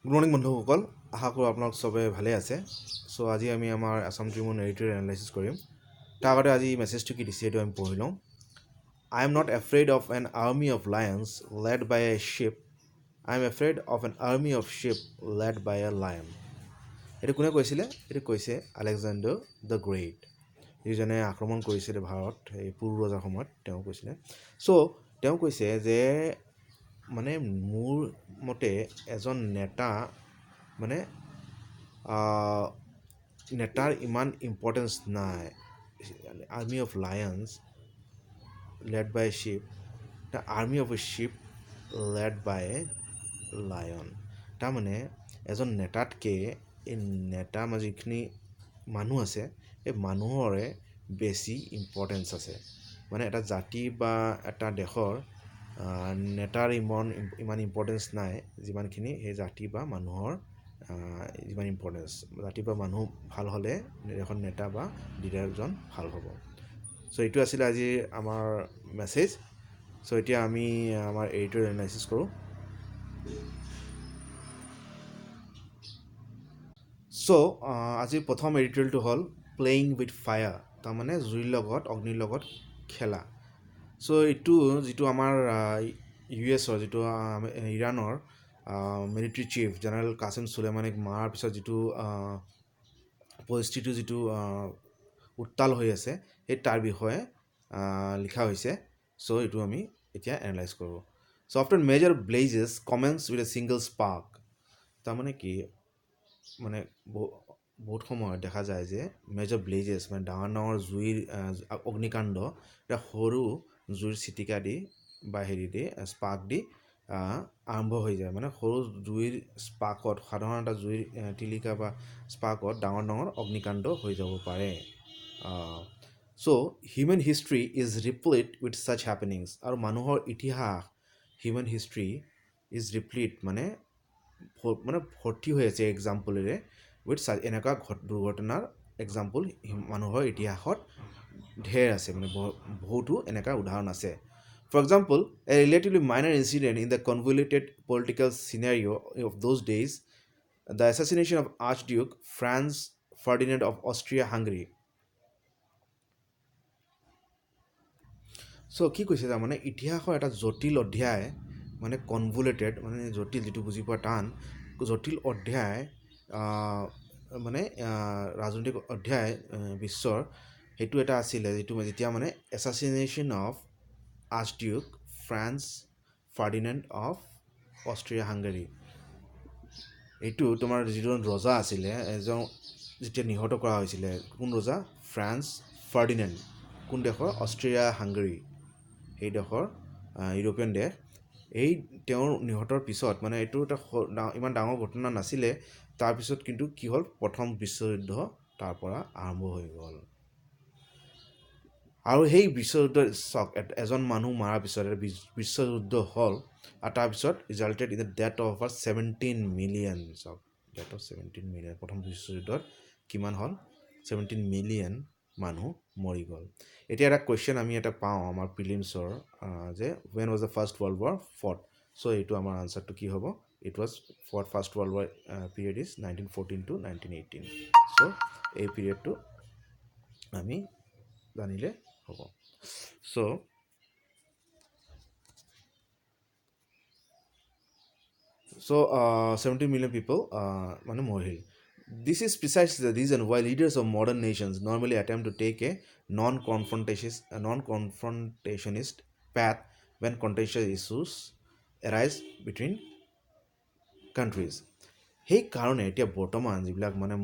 Good morning বন্ধুসকল, আশা কৰোঁ আপোনালোক চবে ভালে আছে। চ' আজি আমি আমাৰ আছাম ট্ৰিবিউন এডিটৰিয়েল এনালাইচিছ কৰিম। তাৰ আগতে আজি মেছেজটো কি দিছে এইটো আমি পঢ়ি লওঁ। I am not afraid of an army of lions led by a sheep, I am afraid of an army of sheep led by a lion. এইটো কোনে কৈছিলে? এইটো কৈছে আলেকজেণ্ডাৰ দ্য গ্ৰেট, যিজনে আক্ৰমণ কৰিছিলে ভাৰত এই পূৰ্ব ৰজাৰ সময়ত। তেওঁ কৈছিলে, চ' তেওঁ কৈছে যে মানে মোৰ মতে এজন নেতা মানে নেতাৰ ইমান ইম্পৰ্টেঞ্চ নাই। Army of lions led by a sheep, the army of a sheep led by a lion. তাৰমানে এজন নেতাতকৈ এই নেতা যিখিনি মানুহ আছে এই মানুহৰে বেছি ইম্পৰ্টেঞ্চ আছে। মানে এটা জাতি বা এটা দেশৰ নেতাৰ ইমান ইম্পৰ্টেঞ্চ নাই যিমানখিনি সেই জাতি বা মানুহৰ যিমান ইম্পৰ্টেঞ্চ। জাতি বা মানুহ ভাল হ'লে এখন নেতা বা লিডাৰজন ভাল হ'ব। চ' এইটো আছিলে আজি আমাৰ মেছেজ। চ' এতিয়া আমি আমাৰ এডিটৰিয়েল এনালাইচিছ কৰোঁ। চ' আজিৰ প্ৰথম এডিটৰিয়েলটো হ'ল প্লেয়িং উইথ ফায়াৰ, তাৰমানে জুইৰ লগত অগ্নিৰ লগত খেলা। চ' এইটো যিটো আমাৰ US-ৰ যিটো ইৰাণৰ মিলিটাৰী চিফ জেনেৰেল কাছিম চুলেমানিক মৰাৰ পিছত যিটো পৰিস্থিতি যিটো উত্তাল হৈ আছে সেই তাৰ বিষয়ে লিখা হৈছে। চ' এইটো আমি এতিয়া এনালাইজ কৰোঁ। So' after major blazes commence with a single spark, তাৰমানে কি মানে বহুত সময়ত দেখা যায় যে মেজৰ ব্লেজেছ মানে ডাঙৰ ডাঙৰ জুইৰ অগ্নিকাণ্ড এটা সৰু জুইৰ চিটিকা দি বা হেৰি দি স্পাৰ্ক দি আৰম্ভ হৈ যায়। মানে সৰু জুইৰ স্পাৰ্কত, সাধাৰণ এটা জুইৰ টিলিকা বা স্পাৰ্কত ডাঙৰ ডাঙৰ অগ্নিকাণ্ড হৈ যাব পাৰে। So' human history is replete with such happenings, আৰু মানুহৰ ইতিহাস হিউমেন হিষ্ট্ৰী ইজ ৰিপ্লিট মানে ভৰ্তি হৈ আছে এক্সাম্পলেৰে উইথ এনেকুৱা দুৰ্ঘটনাৰ এক্সাম্পল মানুহৰ ইতিহাসত ঢেৰ আছে, মানে বহুতো এনেকুৱা উদাহৰণ আছে। For example, a relatively minor incident in the convoluted political scenario' of those days, the assassination of Archduke Franz Ferdinand of Austria Hungary. So' কি কৈছে, তাৰমানে ইতিহাসৰ এটা জটিল অধ্যায়, মানে কনভলিউটেড মানে জটিল, যিটো বুজি পোৱা টান, জটিল অধ্যায় মানে ৰাজনৈতিক অধ্যায় বিশ্বৰ, সেইটো এটা আছিলে যিটো যেতিয়া মানে assassination of Archduke Franz Ferdinand of Austria Hungary. এইটো তোমাৰ যিজন ৰজা আছিলে এজন যেতিয়া নিহত কৰা হৈছিলে, কোন ৰজা? ফ্ৰান্স ফাৰ্ডিনেণ্ড, কোন দেশৰ? অষ্ট্ৰিয়া হাংগেৰী, সেই দেশৰ ইউৰোপীয়ান দেশ। এই তেওঁৰ নিহতৰ পিছত মানে এইটো এটা ইমান ডাঙৰ ঘটনা নাছিলে। তাৰপিছত কিন্তু কি হ'ল, প্ৰথম বিশ্বযুদ্ধ তাৰ পৰা আৰম্ভ হৈ গ'ল। আৰু সেই বিশ্বযুদ্ধ চাওক, এজন মানুহ মৰাৰ পিছত এটা বিশ্বযুদ্ধ হ'ল, আৰু তাৰপিছত resulted in the death of 17 million. চাওক, ডেথ অফ 17 মিলিয়ন। প্ৰথম বিশ্বযুদ্ধত কিমান হ'ল? 17 মিলিয়ন মানুহ মৰি গ'ল। এতিয়া এটা কুৱেশ্যন আমি এটা পাওঁ আমাৰ প্ৰিলিমছৰ যে when was the First World War fought. So' এইটো আমাৰ আনচাৰটো কি হ'ব? It was for First World War period is 1914 to 1918। So' এই পিৰিয়ডটো আমি জানিলে হ'ব। চ' 17 million people মানে মৰিল। This is precisely the reason why leaders of modern nations normally attempt to take a non-confrontationist path when contentious issues arise between countries. সেইকাৰণে এতিয়া বৰ্তমান যিবিলাক মানে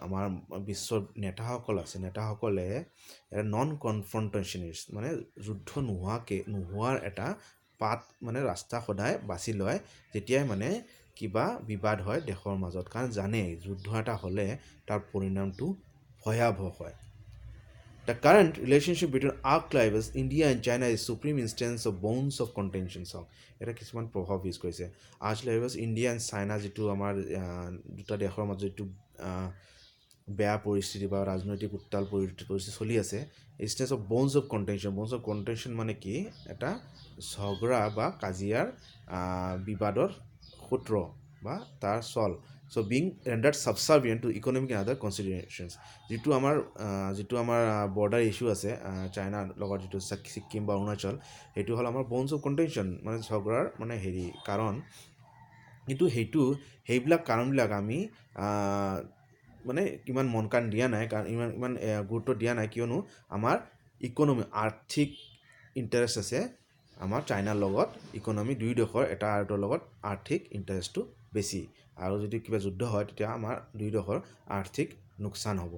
আমাৰ বিশ্বৰ নেতাসকল আছে, নেতাসকলে এটা নন কনফ্ৰণ্টেশ্যনিষ্ট মানে যুদ্ধ নোহোৱাৰ এটা পাত মানে ৰাস্তা সদায় বাছি লয় যেতিয়াই মানে কিবা বিবাদ হয় দেশৰ মাজত। কাৰণ জানে যুদ্ধ এটা হ'লে তাৰ পৰিণামটো ভয়াৱহ হয়। The current relationship between arch rivals India and China is supreme instance of bones of contention. চাওক, এটা কিছুমান প্ৰভাৱ ইউজ কৰিছে। আৰ্চ ৰাইভেলছ ইণ্ডিয়া এণ্ড চাইনা, যিটো আমাৰ দুটা দেশৰ মাজত যিটো বেয়া পৰিস্থিতি বা ৰাজনৈতিক উত্তাল পৰিস্থিতি চলি আছে, instance of bones of কণ্টেনশ্যন। Bones of কণ্টেনশ্যন মানে কি? এটা ঝগৰা বা কাজিয়াৰ বিবাদৰ সূত্ৰ। বা তাৰ চল so' being rendered subservient to economic and other considerations যিটো আমাৰ বৰ্ডাৰ ইছ্যু আছে চাইনাৰ লগত যিটো ছিক্কিম বা অৰুণাচল সেইটো হ'ল আমাৰ বনছ অফ কণ্টেনশ্যন মানে ঝগৰাৰ মানে কাৰণ কিন্তু সেইবিলাক কাৰণবিলাক আমি মানে ইমান মন কাণ দিয়া নাই কাৰণ ইমান গুৰুত্ব দিয়া নাই কিয়নো আমাৰ ইকনমি আৰ্থিক ইণ্টাৰেষ্ট আছে আমাৰ চাইনাৰ লগত ইকনমি দুই দেশৰ এটা আৰ্টৰ লগত আৰ্থিক ইণ্টাৰেষ্টটো বেছি আৰু যদি কিবা যুদ্ধ হয় তেতিয়া আমাৰ দুই দেশৰ আৰ্থিক লোকচান হ'ব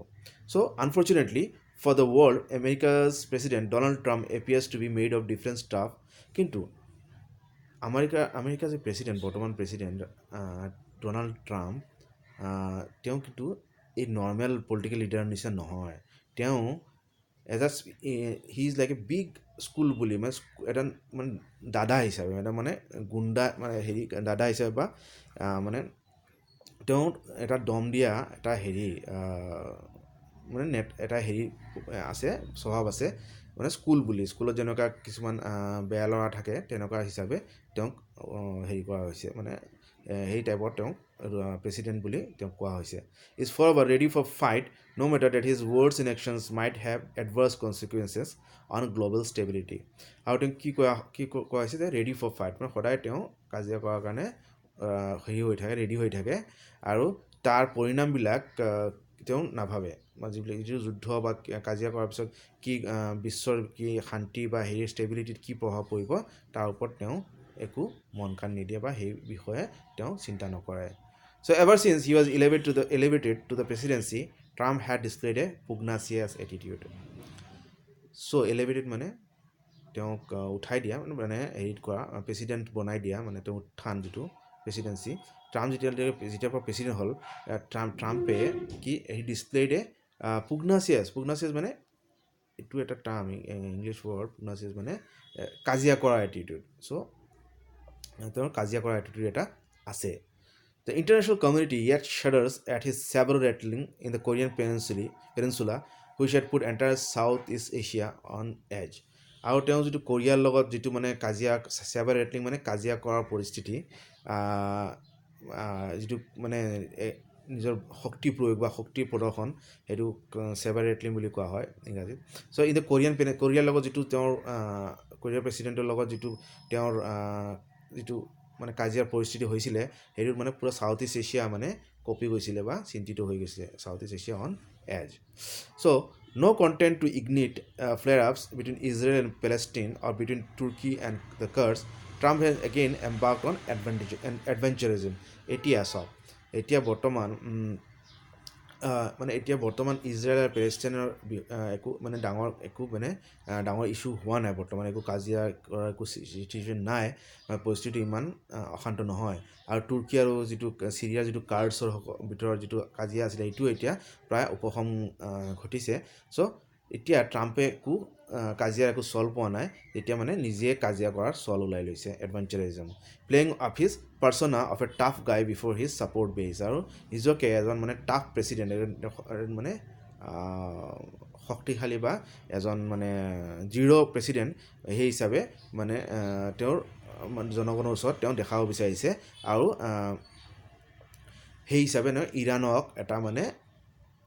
so' unfortunately for the world America's president Donald Trump appears to be made of different stuff কিন্তু আমেৰিকাৰ যে বৰ্তমান প্ৰেচিডেণ্ট ডনাল্ড ট্ৰাম্প তেওঁ কিন্তু এই নৰ্মেল পলিটিকেল লিডাৰৰ নিচিনা নহয় তেওঁ he is like a big school বুলি মানে এটা মানে দাদা হিচাপে এটা মানে গুণ্ডা মানে দাদা হিচাপে বা মানে তেওঁ এটা দম দিয়া এটা মানে এটা আছে স্বভাৱ আছে মানে স্কুলত যেনেকুৱা কিছুমান বেয়া ল'ৰা থাকে তেনেকুৱা হিচাপে তেওঁক কৰা হৈছে মানে সেই টাইপৰ তেওঁক প্ৰেচিডেণ্ট বুলি তেওঁক কোৱা হৈছে is for ready for fight no matter that his words and actions might have adverse consequences on global stability আৰু তেওঁ কি কোৱা হৈছে যে ৰেডি ফৰ ফাইট মানে সদায় তেওঁ কাজিয়া কৰাৰ কাৰণে ৰেডি হৈ থাকে আৰু তাৰ পৰিণামবিলাক তেওঁ নাভাবে যিটো যুদ্ধ বা কাজিয়া কৰাৰ পিছত কি বিশ্বৰ কি শান্তি বা ষ্টেবিলিটিত কি প্ৰভাৱ পৰিব তাৰ ওপৰত তেওঁ একো মন কাণ নিদিয়ে বা সেই বিষয়ে তেওঁ চিন্তা নকৰে So ever since he was elevated to the presidency, Trump had displayed a pugnacious attitude. So elevated মানে তেওঁক উঠাই দিয়া মানে কৰা প্ৰেচিডেণ্ট বনাই দিয়া মানে তেওঁ উত্থান যিটো প্ৰেচিডেঞ্চি ট্ৰাম্প যেতিয়াৰ পৰা প্ৰেচিডেণ্ট হ'ল ট্ৰাম্পে কি ডিছপ্লেড এ পুগনাচিয়াছ মানে এইটো এটা টাৰ্ম ইংলিছ ৱৰ্ড পুগনাচিয়াছ মানে কাজিয়া কৰা এটিটিউড চ' তেওঁৰ কাজিয়া কৰা এটিটিউড এটা আছে The international community yet shudders at his saber rattling in the Korean peninsula, which had put entire Southeast Asia on edge. আৰু তেওঁ যিটো কোৰিয়াৰ লগত যিটো মানে saber rattling মানে কাজিয়া কৰাৰ পৰিস্থিতি যিটো মানে নিজৰ শক্তি প্ৰয়োগ বা শক্তিৰ প্ৰদৰ্শন সেইটো saber rattling বুলি কোৱা হয় ইংৰাজীত চ' ইন দ্য কোৰিয়াৰ লগত যিটো তেওঁৰ কোৰিয়াৰ প্ৰেচিডেণ্টৰ লগত যিটো তেওঁৰ যিটো মানে কাজিয়াৰ পৰিস্থিতি হৈছিলে সেইটোত মানে পুৰা সাউথ ইষ্ট এছিয়া মানে কপি গৈছিলে বা চিন্তিত হৈ গৈছিলে South East Asia on edge so' no content to ignite flare-ups between Israel and Palestine or between Turkey and the Kurds, Trump has again embarked on adventurism. এতিয়া বৰ্তমান ইজৰাইল আৰু পেলেষ্টাইনৰ একো ডাঙৰ ইছ্যু হোৱা নাই বৰ্তমান একো কাজিয়া কৰাৰ একো চিটুৱেশ্যন নাই পৰিস্থিতি ইমান অশান্ত নহয় আৰু তুৰ্কী আৰু যিটো চিৰিয়াৰ যিটো কাৰ্ডছৰ ভিতৰত যিটো কাজিয়া আছিলে এইটো এতিয়া প্ৰায় উপশম ঘটিছে চ' এতিয়া ট্ৰাম্পে কাজিয়াৰ একো চল পোৱা নাই এতিয়া মানে নিজে কাজিয়া কৰাৰ চল ওলাই লৈছে adventurism playing of his persona of a tough guy before his support base আৰু নিজকে এজন মানে টাফ প্ৰেচিডেণ্ট মানে শক্তিশালী বা এজন মানে দৃঢ় প্ৰেচিডেণ্ট সেই হিচাপে মানে তেওঁৰ জনগণৰ ওচৰত তেওঁ দেখাব বিচাৰিছে আৰু সেই হিচাপে ইৰাণক এটা মানে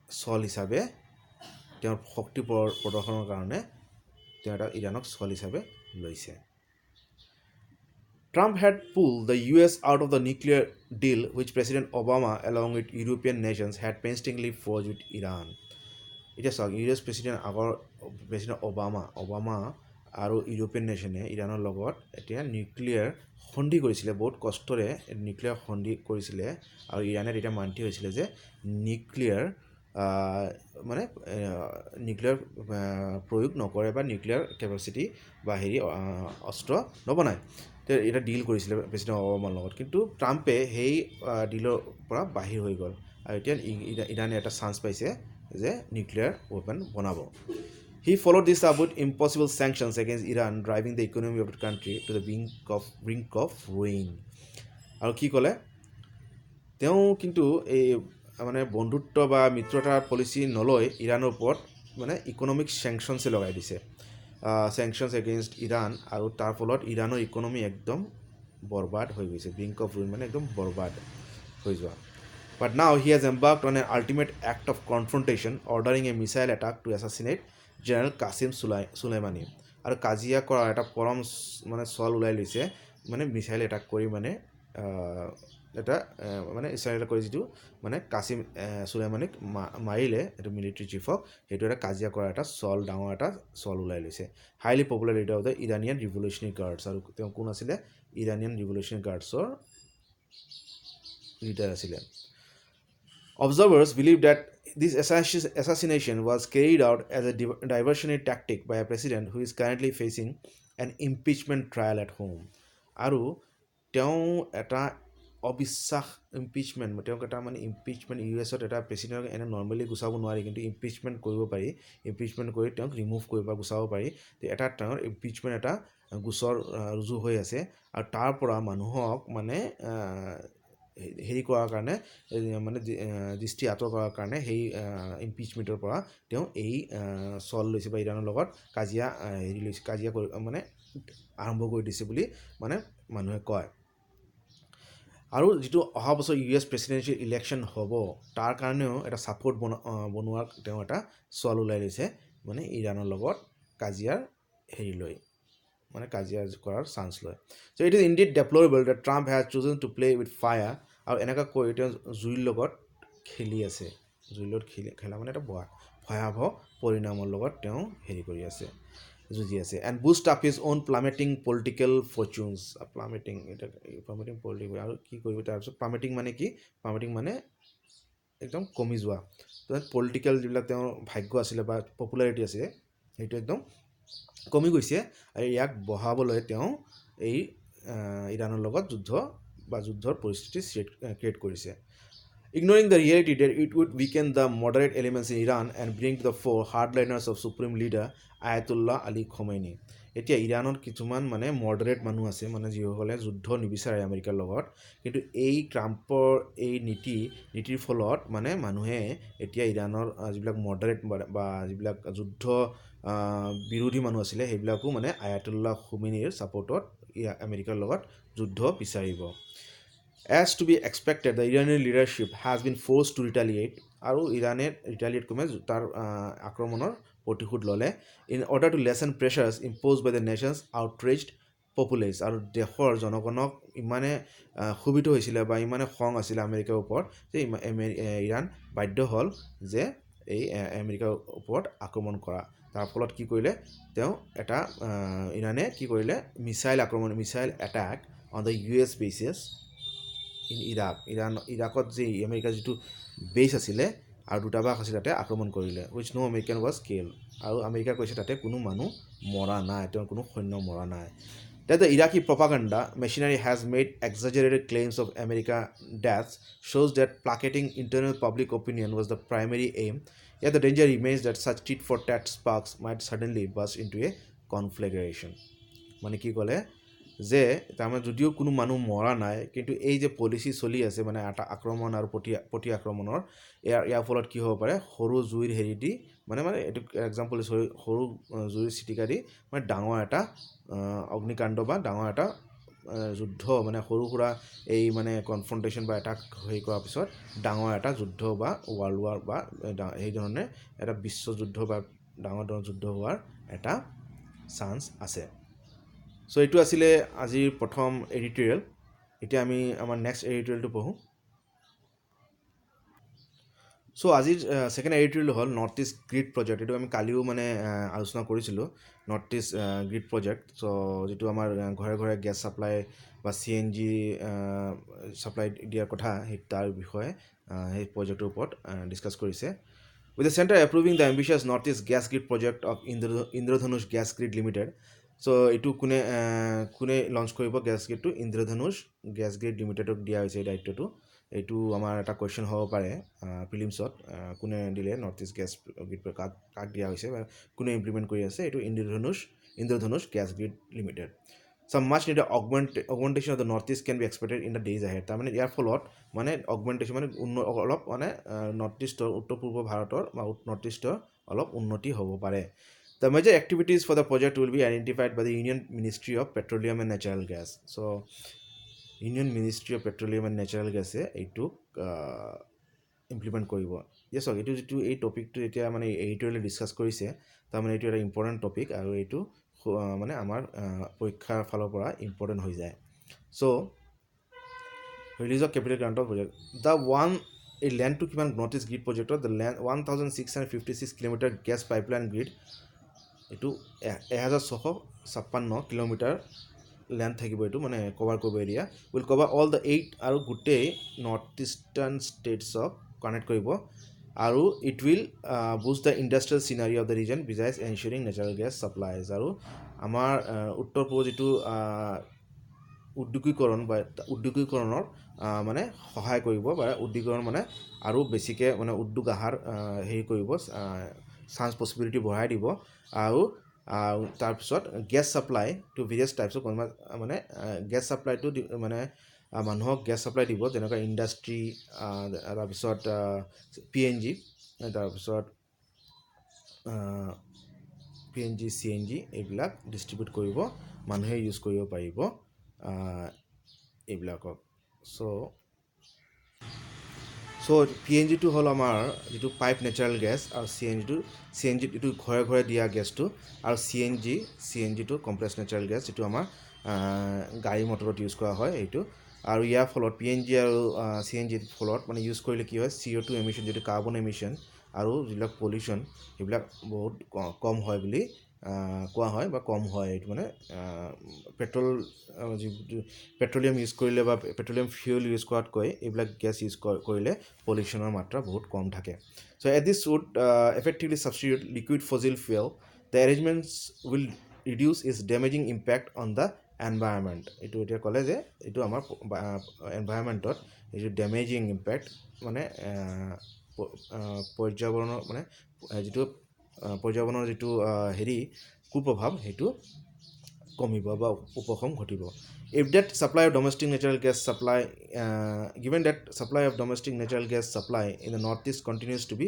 চল হিচাপে তেওঁৰ শক্তি প্ৰদৰ্শনৰ কাৰণে তেওঁ এটা ইৰাণক চল হিচাপে লৈছে Trump had pulled the US out of the nuclear deal which President Obama along with European nations had painstakingly forged with Iran. এতিয়া চাওক US প্ৰেচিডেণ্ট অবামা আৰু ইউৰোপিয়ান নেশ্যনে ইৰাণৰ লগত এতিয়া নিউক্লিয়াৰ সন্ধি কৰিছিলে বহুত কষ্টৰে নিউক্লিয়াৰ সন্ধি কৰিছিলে আৰু ইৰাণে তেতিয়া মান্তি হৈছিলে যে নিউক্লিয়াৰ প্ৰয়োগ নকৰে বা নিউক্লিয়াৰ কেপাচিটি বা অস্ত্ৰ নবনায় এটা ডিল কৰিছিলে প্ৰেচিডেণ্ট অবামাৰ লগত কিন্তু ট্ৰাম্পে সেই ডিলৰ পৰা বাহিৰ হৈ গ'ল আৰু এতিয়া ইৰাণে এটা চান্স পাইছে যে নিউক্লিয়াৰ ৱেপন বনাব He followed this up with impossible sanctions against Iran, driving the economy of the country to the brink of ruin. আৰু কি ক'লে তেওঁ কিন্তু এই মানে বন্ধুত্ব বা মিত্ৰতাৰ পলিচি নলৈ ইৰাণৰ ওপৰত মানে ইকনমিক চেংচনছে লগাই দিছে চেংচনছ এগেইনষ্ট ইৰাণ আৰু তাৰ ফলত ইৰাণৰ ইকনমি একদম বৰবাদ হৈ গৈছে ব্ৰিংক অফ ৰুইন মানে একদম বৰবাদ হৈ যোৱা But now he has embarked on an ultimate act of confrontation, ordering a missile attack to assassinate General Qasim Soleimani. আৰু কাজিয়া কৰাৰ এটা পৰম মানে চল ওলাই লৈছে মানে মিছাইল এটাক কৰি মানে এটা মানে ইছৰাইল কৰি যিটো মানে কাছিম চুলেমানিক মাৰিলে এইটো মিলিটাৰী চিফক সেইটো এটা কাজিয়া কৰাৰ এটা চল ডাঙৰ এটা চল ওলাই লৈছে highly popular leader of the Iranian revolutionary guards আৰু তেওঁ কোন আছিলে ইৰানিয়ান ৰিভলিউচনাৰী গাৰ্ডছৰ লিডাৰ আছিলে Observers believe that this assassination was carried out as a diversionary tactic by a president who is currently facing an impeachment trial at home. আৰু তেওঁ এটা অবিশ্বাস ইম্পিচমেণ্ট তেওঁক এটা মানে ইম্পিচমেণ্ট ইউ এছত এটা প্ৰেচিডেণ্টক এনে নৰ্মেলি গুচাব নোৱাৰি কিন্তু ইম্পিচমেণ্ট কৰিব পাৰি ইম্পিচমেণ্ট কৰি তেওঁক ৰিমুভ কৰিব বা গুচাব পাৰি এটা তেওঁৰ ইম্পিচমেণ্ট এটা গোচৰ ৰুজু হৈ আছে আৰু তাৰ পৰা মানুহক মানে হেৰি কৰাৰ কাৰণে মানে দৃষ্টি আঁতৰ কৰাৰ কাৰণে সেই ইম্পিচমেণ্টৰ পৰা তেওঁ এই চল লৈছে বা ইৰাণৰ লগত কাজিয়া হেৰি লৈছে কাজিয়া কৰি মানে আৰম্ভ কৰি দিছে বুলি মানে মানুহে কয় আৰু যিটো অহা বছৰ US প্ৰেচিডেঞ্চিয়েল ইলেকশ্যন হ'ব তাৰ কাৰণেও এটা ছাপৰ্ট বনোৱাৰ তেওঁ এটা চল ওলাই লৈছে মানে ইৰাণৰ লগত কাজিয়াৰ হেৰি লৈ মানে কাজিয়া কৰাৰ চান্স লয় so' it is indeed deplorable that Trump has chosen to play with fire আৰু এনেকুৱা কৰি তেওঁ জুইৰ লগত খেলি আছে জুইৰ লগত খেলা মানে এটা ভয়াৱহ পৰিণামৰ লগত তেওঁ হেৰি কৰি আছে যুঁজি আছে and boost up his own plummeting political fortunes plummeting political আৰু কি কৰিব তাৰপিছত প্লামেটিং মানে কি প্লামেটিং মানে একদম কমি যোৱা পলিটিকেল যিবিলাক তেওঁৰ ভাগ্য আছিলে বা পপুলাৰিটি আছিলে সেইটো একদম কমি গৈছে আৰু ইয়াক বঢ়াবলৈ তেওঁ এই ইৰাণৰ লগত যুদ্ধৰ পৰিস্থিতি ক্ৰিয়েট কৰিছে Ignoring the reality that it would weaken the moderate elements in Iran and bring to the fore hardliners of supreme leader Ayatollah Ali Khomeini. এতিয়া ইৰাণত কিছুমান মানে মডাৰেট মানুহ আছে মানে যিসকলে যুদ্ধ নিবিচাৰে আমেৰিকাৰ লগত কিন্তু এই ট্ৰাম্পৰ এই নীতিৰ ফলত মানে মানুহে এতিয়া ইৰাণৰ যিবিলাক মডাৰেট বা যিবিলাক যুদ্ধ বিৰোধী মানুহ আছিলে সেইবিলাকো মানে আয়াতুল্লাহ খোমেনিৰ ছাপৰ্টত আমেৰিকাৰ লগত যুদ্ধ বিচাৰিব As to be expected, the Iranian leadership has been forced to retaliate আৰু ইৰাণে ৰিটালিয়েট কৰি তাৰ আক্ৰমণৰ প্ৰতিশোধ ল'লে in order to lessen pressures imposed by the nation's outraged populace আৰু দেশৰ জনগণক ইমানে ক্ষোভিত হৈছিলে বা ইমানে খং আছিলে আমেৰিকাৰ ওপৰত যে ইৰাণ বাধ্য হ'ল যে এই আমেৰিকাৰ ওপৰত আক্ৰমণ কৰা তাৰ ফলত কি কৰিলে তেওঁ এটা ইৰাণে কি কৰিলে missile attack on the US bases in ইৰাকত যে আমেৰিকাৰ যিটো বেছ আছিলে আৰু দূতাবাস আছিলে তাতে আক্ৰমণ কৰিলে which no American was killed আৰু আমেৰিকা কৈছে তাতে কোনো মানুহ মৰা নাই তেওঁৰ কোনো সৈন্য মৰা নাই That the Iraqi propaganda machinery has made exaggerated claims of American deaths shows that placating internal public opinion was the primary aim, yet the danger remains that such tit-for-tat sparks might suddenly burst into a conflagration. মানে কি ক'লে যে তাৰমানে যদিও কোনো মানুহ মৰা নাই কিন্তু এই যে পলিচি চলি আছে মানে এটা আক্ৰমণ আৰু প্ৰতি আক্ৰমণৰ ইয়াৰ ফলত কি হ'ব পাৰে সৰু জুইৰ হেৰি দি মানে এইটো এক্সাম্পল সৰু জুইৰ চিটিকা দি মানে ডাঙৰ এটা অগ্নিকাণ্ড বা ডাঙৰ এটা যুদ্ধ মানে সৰু সুৰা এই মানে কনফ্ৰণ্টেশ্যন বা এটাক হেৰি কৰাৰ পিছত ডাঙৰ এটা যুদ্ধ বা ৱৰ্ল্ড ৱাৰ বা সেই ধৰণে এটা বিশ্বযুদ্ধ বা ডাঙৰ যুদ্ধ হোৱাৰ এটা চান্স আছে চ' এইটো আছিলে আজিৰ প্ৰথম এডিটৰিয়েল এতিয়া আমি আমাৰ নেক্সট এডিটৰিয়েলটো পঢ়োঁ চ' আজিৰ ছেকেণ্ড এডিটৰিয়েল হ'ল নৰ্থ ইষ্ট গ্ৰীড প্ৰজেক্ট এইটো আমি কালিও মানে আলোচনা কৰিছিলোঁ নৰ্থ ইষ্ট গ্ৰীড প্ৰজেক্ট চ' যিটো আমাৰ ঘৰে ঘৰে গেছ ছাপ্লাই বা CNG ছাপ্লাই দিয়াৰ কথা সেই তাৰ বিষয়ে সেই প্ৰজেক্টৰ ওপৰত ডিছকাছ কৰিছে With the center approving the ambitious Northeast Gas Grid project of Indradhanush Gas Grid Limited, so এইটো কোনে লঞ্চ কৰিব গেছ গ্ৰিডটো ইন্দ্ৰধনুষ গেছ গ্ৰিড লিমিটেডক দিয়া হৈছে এই দায়িত্বটো এইটো আমাৰ এটা কুৱেশ্যন হ'ব পাৰে প্ৰিলিমছত কোনে দিলে নৰ্থ ইষ্ট গেছ গ্ৰিড কাক দিয়া হৈছে বা কোনে ইমপ্লিমেণ্ট কৰি আছে এইটো Indradhanush Gas Grid Limited Some much needed augmentation of the Northeast can be expected in the days ahead. তাৰমানে ইয়াৰ ফলত মানে অগমেণ্টেশ্যন মানে অলপ মানে নৰ্থ ইষ্টৰ উত্তৰ পূৰ্ব ভাৰতৰ বা নৰ্থ ইষ্টৰ অলপ উন্নতি হ'ব পাৰে The major activities for the project will be identified by the Union Ministry of Petroleum and Natural Gas. So union ministry of petroleum and natural গেছে এইটো ইমপ্লিমেণ্ট কৰিব। চাওক এইটো যিটো এই টপিকটো এতিয়া মানে এডিটৰিয়েলি ডিছকাছ কৰিছে, তাৰমানে এইটো এটা ইম্পৰ্টেণ্ট টপিক আৰু এইটো মানে আমাৰ পৰীক্ষাৰ ফালৰ পৰা ইম্পৰ্টেণ্ট হৈ যায়। So' release of capital grant of project the one এই লেণ্ডটো কিমান নৰ্থ ইষ্ট গ্ৰিড প্ৰজেক্টত the land 1656 kilometre gas pipeline grid, এইটো 1656 কিলোমিটাৰ লেণ্ড থাকিব, এইটো মানে কভাৰ কৰিব area, will cover all the 8 আৰু গোটেই নৰ্থ ইষ্টাৰ্ণ ষ্টেটছক কানেক্ট কৰিব আৰু it will boost the industrial scenario of the region besides ensuring natural gas supplies. আৰু আমাৰ উত্তৰ পূৰ্ব যিটো উদ্যোগীকৰণৰ মানে সহায় কৰিব বা উদ্যোগীকৰণ মানে আৰু বেছিকৈ মানে উদ্যোগ আহাৰ হেৰি কৰিব, চান্স পচিবিলিটি বঢ়াই দিব। আৰু তাৰপিছত gas supply to various types of মানে গেছ ছাপ্লাইটো মানে মানুহক গেছ ছাপ্লাই দিব, যেনেকুৱা ইণ্ডাষ্ট্ৰী, তাৰপিছত PNG, তাৰপিছত PNG CNG এইবিলাক ডিষ্ট্ৰিবিউট কৰিব, মানুহে ইউজ কৰিব পাৰিব এইবিলাকক। চ' PNGটো হ'ল আমাৰ যিটো পাইপ নেচাৰেল গেছ, আৰু CNG এইটো ঘৰে ঘৰে দিয়া গেছটো, আৰু CNGটো কমপ্লেক্স নেচাৰেল গেছ, যিটো আমাৰ গাড়ী মটৰত ইউজ কৰা হয় এইটো। আৰু ইয়াৰ ফলত PNG আৰু CNGৰ ফলত মানে ইউজ কৰিলে কি হয়, CO2 এমিশ্যন, যিটো কাৰ্বন এমিশ্যন আৰু যিবিলাক পলিউশ্যন সেইবিলাক বহুত কম হয় বুলি কোৱা হয়, বা কম হয়। এইটো মানে পেট্ৰলিয়াম ইউজ কৰিলে বা পেট্ৰলিয়াম ফিউল ইউজ কৰাতকৈ এইবিলাক গেছ ইউজ কৰিলে পলিউশ্যনৰ মাত্ৰা বহুত কম থাকে। So' at this would effectively substitute liquid fossil fuel, the arrangements will reduce its damaging impact on the environment. এইটো এতিয়া ক'লে যে এইটো আমাৰ এনভাইৰনমেণ্টত এইটো ডেমেজিং ইম্পেক্ট মানে পৰ্যাৱৰণৰ মানে যিটো পৰ্যাৱৰণৰ যিটো হেৰি কুপ্ৰভাৱ সেইটো কমিব বা উপশম ঘটিব। If that supply of domestic natural gas supply, given that supply of domestic natural gas supply in the northeast continues to be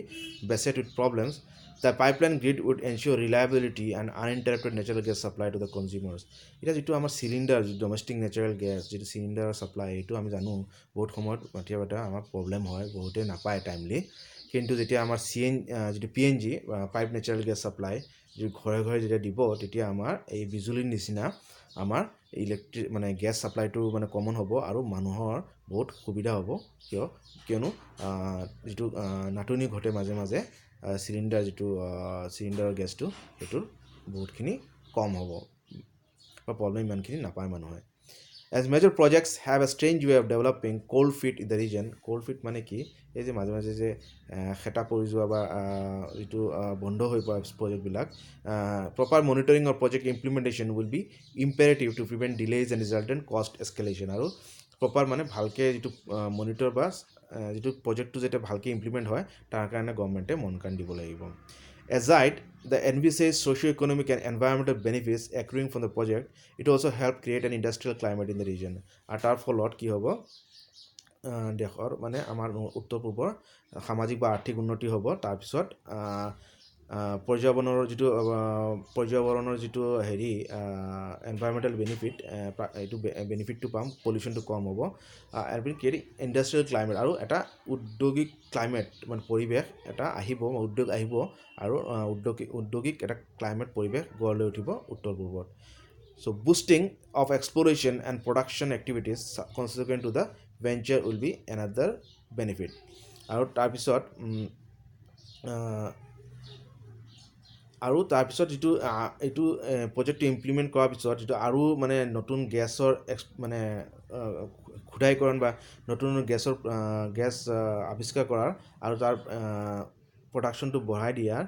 beset with problems, the pipeline grid would ensure reliability and uninterrupted natural gas supply to the consumers. এতিয়া যিটো আমাৰ cylinder, যিটো domestic natural gas, যিটো চিলিণ্ডাৰৰ supply, এইটো আমি জানো বহুত সময়ত কেতিয়াবা আমাৰ প্ৰব্লেম হয়, বহুতে নাপায় টাইমলি। কিন্তু যেতিয়া আমাৰ যিটো PNG pipe natural gas supply যিটো ঘৰে ঘৰে যেতিয়া দিব, তেতিয়া আমাৰ এই বিজুলীৰ নিচিনা আমাৰ মানে গেছ ছাপ্লাইটো মানে কমন হ'ব আৰু মানুহৰ বহুত সুবিধা হ'ব। কিয়নো যিটো নাটনি ঘটে মাজে মাজে চিলিণ্ডাৰৰ গেছটো, সেইটোৰ বহুতখিনি কম হ'ব বা প্ৰব্লেম ইমানখিনি নাপায় মানুহে। As major projects have a strange way of developing cold feet in the region. Cold feet মানে কি, এই যে মাজে মাজে যে খেতা পৰি যোৱা বা যিটো বন্ধ হৈ পৰা প্ৰজেক্টবিলাক, proper monitoring of project implementation will be imperative to prevent delays and resultant cost escalation. আৰু প্ৰপাৰ মানে ভালকৈ যিটো মনিটৰ বা যিটো প্ৰজেক্টটো যেতিয়া ভালকৈ ইমপ্লিমেণ্ট হয়, তাৰ কাৰণে গভৰ্ণমেণ্টে মন কাণ দিব লাগিব। Aside the envisaged socio-economic and environmental benefits accruing from the project, it also help create an industrial climate in the region. আৰু তাৰ ফলত কি হ'ব, দেশৰ মানে আমাৰ উত্তৰ পূৰ্বৰ সামাজিক বা আৰ্থিক উন্নতি হ'ব। তাৰপিছত পৰ্যাৱৰণৰ যিটো হেৰি এনভাইৰমেণ্টেল বেনিফিট, এইটো বেনিফিটটো পাম, পলিউশ্যনটো কম হ'ব। ক্ৰিয়েটিং ইণ্ডাষ্ট্ৰিয়েল ক্লাইমেট, আৰু এটা উদ্যোগিক ক্লাইমেট মানে পৰিৱেশ এটা আহিব, উদ্যোগ আহিব, আৰু উদ্যোগিক এটা ক্লাইমেট পৰিৱেশ গঢ় লৈ উঠিব উত্তৰ পূৰ্বত। So' boosting of exploration and production activities consequent to the venture will be another benefit. আৰু তাৰপিছত যিটো এইটো প্ৰজেক্টটো ইমপ্লিমেণ্ট কৰাৰ পিছত যিটো আৰু মানে নতুন গেছৰ মানে ক্ষুদাইকৰণ বা নতুন গেছ আৱিষ্কাৰ কৰাৰ আৰু তাৰ প্ৰডাকশ্যনটো বঢ়াই দিয়াৰ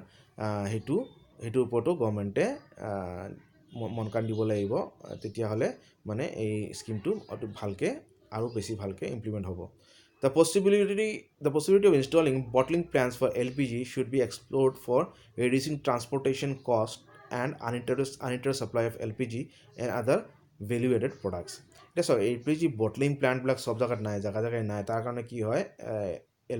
সেইটোৰ ওপৰতো গভৰ্ণমেণ্টে মন কাণ দিব লাগিব। তেতিয়াহ'লে মানে এই স্কিমটো আৰু বেছি ভালকৈ ইমপ্লিমেণ্ট হ'ব। The possibility of installing bottling plants for LPG should be explored for reducing transportation cost and uninterrupted supply of LPG and other value-added products. এতিয়া LPG বটলিং প্লাণ্টবিলাক চব জেগাত নাই, জেগাই নাই। তাৰ কাৰণে কি হয়,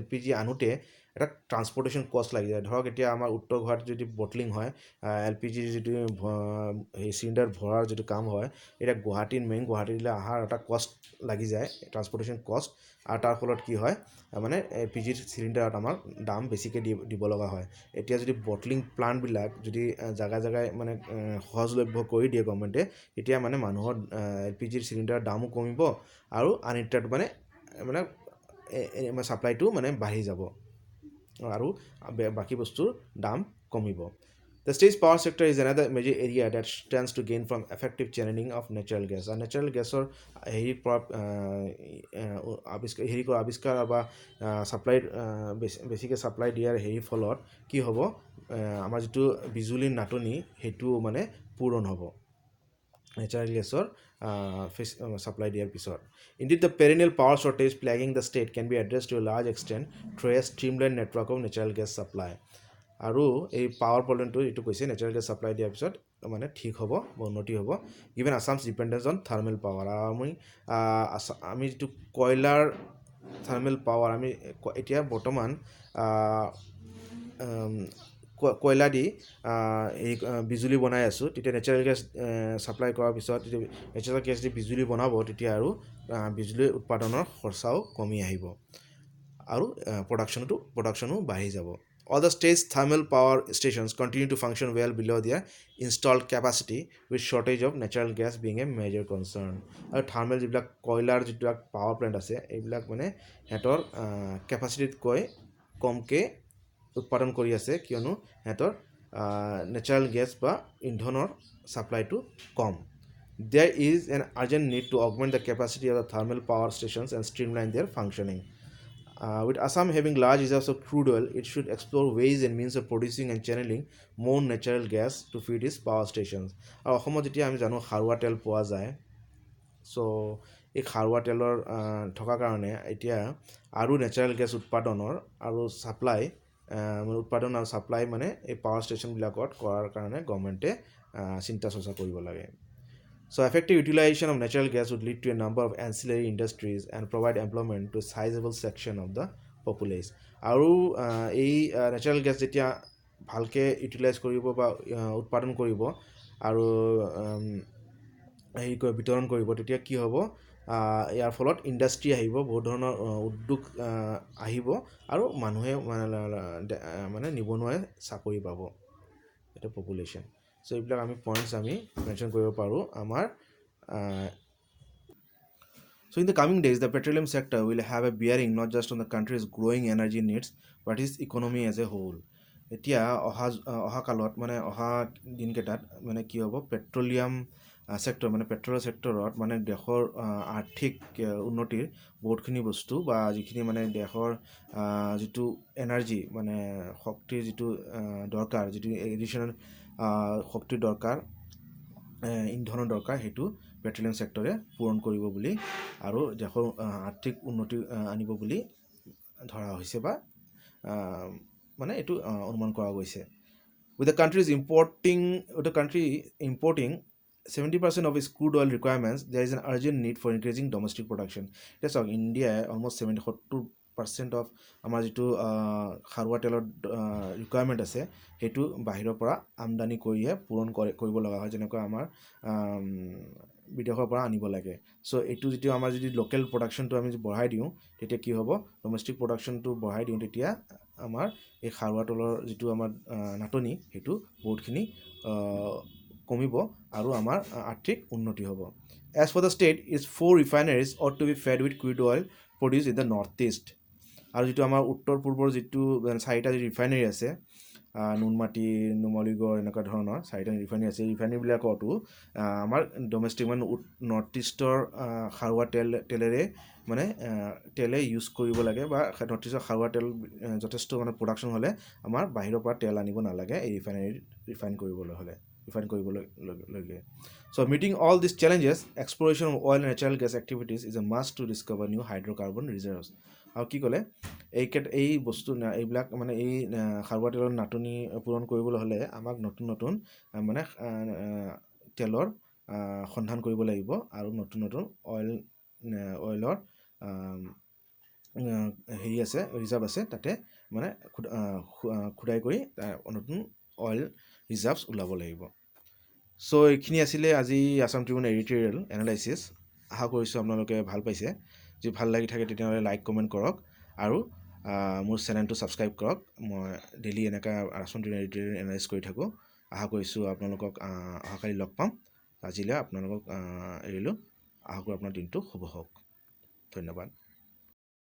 LPG আনোতে এটা ট্ৰান্সপৰ্টেশ্যন কষ্ট লাগি যায় ধৰক এতিয়া আমাৰ উত্তৰ গুৱাহাটীত যদি বটলিং হয় LPG যিটো সেই চিলিণ্ডাৰ ভৰাৰ যিটো কাম হয় এতিয়া মেইন গুৱাহাটীলৈ অহাৰ এটা কষ্ট লাগি যায় ট্ৰান্সপৰ্টেশ্যন কষ্ট আৰু তাৰ ফলত কি হয় মানে LPG চিলিণ্ডাৰত আমাৰ দাম বেছিকৈ দিব লগা হয় এতিয়া যদি বটলিং প্লাণ্টবিলাক যদি জাগাই জাগাই মানে সহজলভ্য কৰি দিয়ে গভৰ্ণমেণ্টে তেতিয়া মানে মানুহৰ LPG চিলিণ্ডাৰৰ দামো কমিব আৰু আনলিমিটেড মানে ছাপ্লাইটো মানে বাঢ়ি যাব আৰু বাকী বস্তুৰ দাম কমিব The state's power sector is another major area that stands to gain from effective channeling of natural gas. And natural gasৰ হেৰি পৰা আৱিষ্কাৰ বা ছাপ্লাই বেছিকৈ ছাপ্লাই দিয়াৰ হেৰি ফলত কি হ'ব আমাৰ যিটো বিজুলীৰ নাটনি সেইটো মানে পূৰণ হ'ব natural gasৰ supply দিয়াৰ পিছত Indeed, the perennial power shortage plaguing the state can be addressed to a large extent through a streamlined network of natural gas supply. আৰু এই পাৱাৰ প্ৰব্লেমটো এইটো কৈছে নেচাৰেল গেছ ছাপ্লাই দিয়াৰ পিছত মানে ঠিক হ'ব বা উন্নতি হ'ব given Assam's dependence on thermal power আৰু আমি যিটো কয়লাৰ থাৰ্মেল পাৱাৰ আমি এতিয়া বৰ্তমান কয়লা দি এই বিজুলী বনাই আছোঁ তেতিয়া নেচাৰেল গেছ ছাপ্লাই কৰাৰ পিছত যেতিয়া নেচাৰেল গেছ দি বিজুলী বনাব তেতিয়া আৰু বিজুলী উৎপাদনৰ খৰচাও কমি আহিব আৰু প্ৰডাকশ্যনো বাঢ়ি যাব All the state's thermal power stations continue to function well below their installed capacity with shortage of natural gas being a major concern. আৰু থাৰ্মেল যিবিলাক কয়লাৰ যিবিলাক পাৱাৰ প্লেণ্ট আছে এইবিলাক মানে সিহঁতৰ কেপাচিটিতকৈ কমকৈ উৎপাদন কৰি আছে কিয়নো সিহঁতৰ নেচাৰেল গেছ বা ইন্ধনৰ ছাপ্লাইটো কম There is an urgent need to augment the capacity of the thermal power stations and streamline their functioning. With Assam having large reserves of crude oil, it should explore ways and means of producing and channeling more natural gas to feed its power stations. আৰু অসমত যেতিয়া আমি জানো খাৰুৱা তেল পোৱা যায় চ' এই খাৰুৱা তেলৰ থকাৰ কাৰণে এতিয়া আৰু নেচাৰেল গেছ উৎপাদনৰ আৰু উৎপাদন আৰু ছাপ্লাই মানে এই পাৱাৰ ষ্টেচনবিলাকত কৰাৰ কাৰণে গভৰ্ণমেণ্টে চিন্তা চৰ্চা কৰিব লাগে So effective utilization of natural gas would lead to a number of ancillary industries and provide employment to a sizable section of the populace. আৰু এই নেচাৰেল গেছ যেতিয়া ভালকৈ ইউটিলাইজ কৰিব বা উৎপাদন কৰিব আৰু হেৰি বিতৰণ কৰিব তেতিয়া কি হ'ব ইয়াৰ ফলত ইণ্ডাষ্ট্ৰি আহিব বহুত ধৰণৰ উদ্যোগ আহিব আৰু মানুহে মানে নিবনুৱাই চাকৰি পাব এটা পপুলেশ্যন চ' এইবিলাক আমি পইণ্টছ আমি মেনশ্যন কৰিব পাৰোঁ আমাৰ So in the coming days, the petroleum sector will have a bearing not just on the country's growing energy needs, but its economy as a whole. এতিয়া অহা কালত মানে অহা দিনকেইটাত মানে কি হ'ব পেট্ৰলিয়াম ছেক্টৰ মানে পেট্ৰলৰ ছেক্টৰত মানে দেশৰ আৰ্থিক উন্নতিৰ বহুতখিনি বস্তু বা যিখিনি মানে দেশৰ যিটো এনাৰ্জি মানে শক্তিৰ যিটো দৰকাৰ যিটো এডিশ্যনেল শক্তিৰ দৰকাৰ ইন্ধনৰ দৰকাৰ সেইটো পেট্ৰলিয়াম ছেক্টৰে পূৰণ কৰিব বুলি আৰু দেশৰ আৰ্থিক উন্নতি আনিব বুলি ধৰা হৈছে বা মানে এইটো অনুমান কৰা গৈছে With the country importing 70% of its crude oil requirements, there is an urgent need for increasing domestic production. এতিয়া চাওক ইণ্ডিয়াই অলমষ্ট 70% of আমাৰ যিটো খাৰুৱা তেলৰ ৰিকুৱাৰমেণ্ট আছে সেইটো বাহিৰৰ পৰা আমদানি কৰিহে পূৰণ কৰিব লগা হয় যেনেকৈ আমাৰ বিদেশৰ পৰা আনিব লাগে চ' এইটো যেতিয়া আমাৰ যদি লোকেল প্ৰডাকশ্যনটো আমি বঢ়াই দিওঁ তেতিয়া কি হ'ব ডমেষ্টিক প্ৰডাকশ্যনটো বঢ়াই দিওঁ তেতিয়া আমাৰ এই খাৰুৱা তেলৰ যিটো আমাৰ নাটনি সেইটো বহুতখিনি কমিব আৰু আমাৰ আৰ্থিক উন্নতি হ'ব As for the state, its 4 refineries ought to be fed with crude oil produced in the northeast. আৰু যিটো আমাৰ উত্তৰ পূৰ্বৰ যিটো 4টা ৰিফাইনেৰী আছে নুনমাটি নুমলীগড় এনেকুৱা ধৰণৰ 4টা ৰিফাইনেৰী আছে ৰিফাইনেৰীবিলাকতো আমাৰ ডমেষ্টিক মানে নৰ্থ ইষ্টৰ খাৰুৱা তেলেৰে মানে তেলে ইউজ কৰিব লাগে বা নৰ্থ ইষ্টৰ খাৰুৱা তেল যথেষ্ট মানে প্ৰডাকশ্যন হ'লে আমাৰ বাহিৰৰ পৰা তেল আনিব নালাগে এই ৰিফাইন কৰিবলৈ লাগে So meeting all these challenges, exploration of oil and natural gas activities is a must to discover new hydrocarbon reserves. আৰু কি ক'লে এই বস্তু এইবিলাক মানে এই খাৰুৱা তেলৰ নাটনি পূৰণ কৰিবলৈ হ'লে আমাক নতুন মানে তেলৰ সন্ধান কৰিব লাগিব আৰু নতুন অইলৰ হেৰি আছে ৰিজাৰ্ভ আছে তাতে মানে খুদাই কৰি নতুন অইল ৰিজাৰ্ভছ ওলাব লাগিব। চ' এইখিনি আছিলে আজি আছাম ট্ৰিবিউন এডিটৰিয়েল এনালাইচিছ। আশা কৰিছোঁ আপোনালোকে ভাল পাইছে। যদি ভাল লাগি থাকে তেতিয়াহ'লে লাইক কমেণ্ট কৰক আৰু মোৰ চেনেলটো ছাবস্ক্ৰাইব কৰক। মই ডেইলি এনেকুৱা আছাম ট্ৰিবিউন এডিটৰিয়েল এনালাইজ কৰি থাকোঁ। আশা কৰিছোঁ আপোনালোকক অহাকালি লগ পাম। আজিলৈ আপোনালোকক এৰিলোঁ। আশা কৰোঁ আপোনাৰ দিনটো শুভ হওক। ধন্যবাদ।